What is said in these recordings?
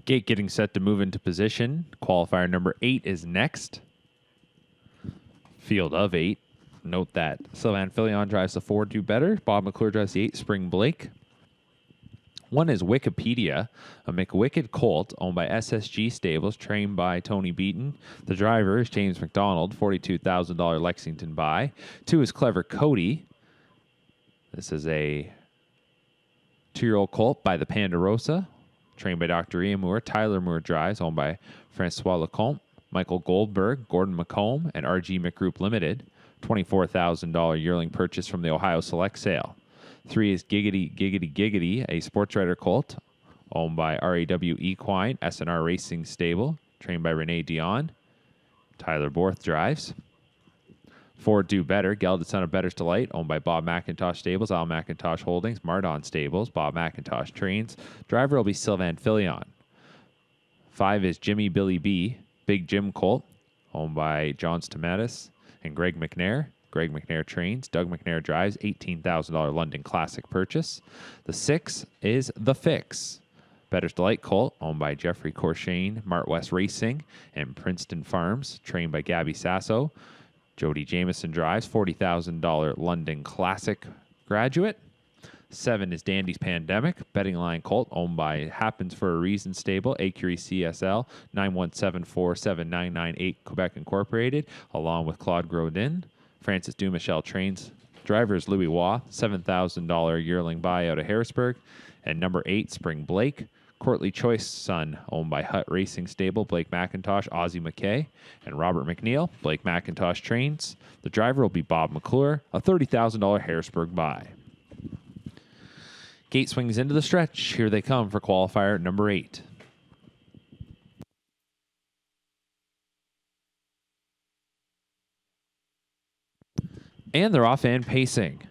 Gate getting set to move into position. Qualifier number 8 is next. Field of 8. Note that Sylvan Filion drives the 4, Do Better. Bob McClure drives the 8, Spring Blake. 1 is Wikipedia, a McWicked colt owned by SSG Stables, trained by Tony Beaton. The driver is James McDonald, $42,000 Lexington buy. 2 is Clever Cody. This is a 2-year-old colt by the Ponderosa, trained by Dr. Ian Moore. Tyler Moore drives, owned by Francois Lecomte, Michael Goldberg, Gordon McComb, and RG McGroup Limited. $24,000 yearling purchase from the Ohio Select Sale. 3 is Giggity Giggity Giggity, a sports rider colt owned by RAW Equine, SNR Racing Stable, trained by Renee Dion. Tyler Borth drives. 4, Do Better, Gelded Son of Better's Delight, owned by Bob McIntosh Stables, Al McIntosh Holdings, Mardon Stables, Bob McIntosh trains. Driver will be Sylvan Filion. 5 is Jimmy Billy B, Big Jim colt, owned by John Stamatis and Greg McNair. Greg McNair trains. Doug McNair drives. $18,000 London Classic purchase. The 6 is The Fix, Better's Delight colt, owned by Jeffrey Corshane, Mart West Racing, and Princeton Farms, trained by Gabby Sasso. Jody Jameson drives. $40,000 London Classic graduate. 7 is Dandy's Pandemic, betting line colt, owned by Happens for a Reason Stable, Acurie CSL, 917479998 Quebec Incorporated, along with Claude Grodin. Francis Dumichel trains. Driver is Louis Waugh, $7,000 yearling buy out of Harrisburg. And number 8, Spring Blake, Courtly Choice son, owned by Hutt Racing Stable, Blake McIntosh, Ozzie McKay, and Robert McNeil. Blake McIntosh trains. The driver will be Bob McClure, a $30,000 Harrisburg buy. Gate swings into the stretch. Here they come for qualifier number 8. And they're off and pacing.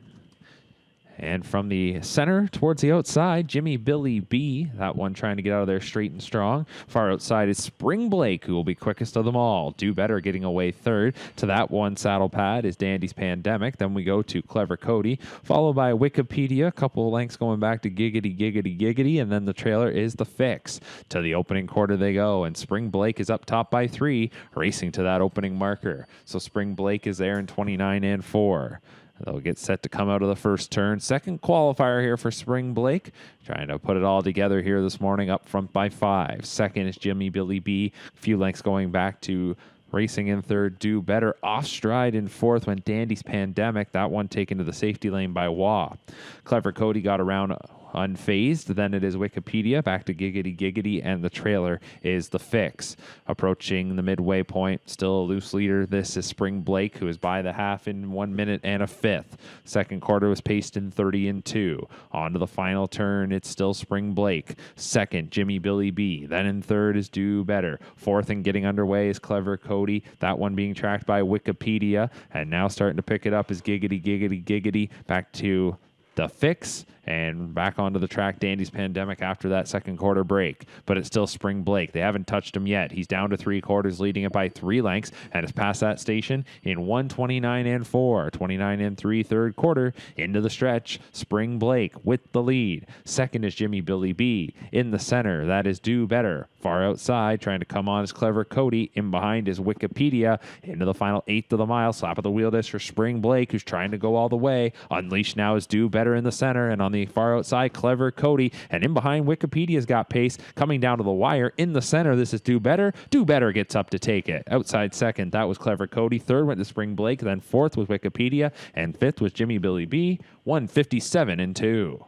And from the center towards the outside, Jimmy Billy B, that one trying to get out of there straight and strong. Far outside is Spring Blake, who will be quickest of them all. Do Better getting away third. To that one saddle pad is Dandy's Pandemic. Then we go to Clever Cody, followed by Wikipedia. A couple of lengths going back to Giggity Giggity Giggity. And then the trailer is The Fix. To the opening quarter they go. And Spring Blake is up top by 3, racing to that opening marker. So Spring Blake is there in 29 and 4. They'll get set to come out of the first turn. Second qualifier here for Spring Blake. Trying to put it all together here this morning, up front by 5. Second is Jimmy Billy B. A few lengths going back to racing in third. Do Better off stride in fourth when Dandy's Pandemic. That one taken to the safety lane by Waugh. Clever Cody got around unfazed. Then it is Wikipedia, back to Giggity Giggity, and the trailer is The Fix. Approaching the midway point, still a loose leader. This is Spring Blake, who is by the half in 1 minute and a fifth. Second quarter was paced in 30 and 2. On to the final turn, it's still Spring Blake. Second, Jimmy Billy B. Then in third is Do Better. Fourth and getting underway is Clever Cody. That one being tracked by Wikipedia. And now starting to pick it up is Giggity Giggity Giggity. Back to The Fix, and back onto the track, Dandy's Pandemic after that second quarter break. But it's still Spring Blake. They haven't touched him yet. He's down to 3 quarters, leading it by 3 lengths, and has passed that station in 1:29 and 4. 29 and 3, third quarter. Into the stretch, Spring Blake with the lead. Second is Jimmy Billy B. In the center, that is Do Better. Far outside, trying to come on is Clever Cody. In behind is Wikipedia. Into the final 1/8 of the mile. Slap of the wheel disc for Spring Blake, who's trying to go all the way. Unleashed now is Do Better in the center, and on the far outside, Clever Cody. And in behind, Wikipedia's got pace. Coming down to the wire in the center, this is Do Better. Do Better gets up to take it. Outside second, that was Clever Cody. Third went to Spring Blake. Then fourth was Wikipedia. And fifth was Jimmy Billy B. 1:57 and 2.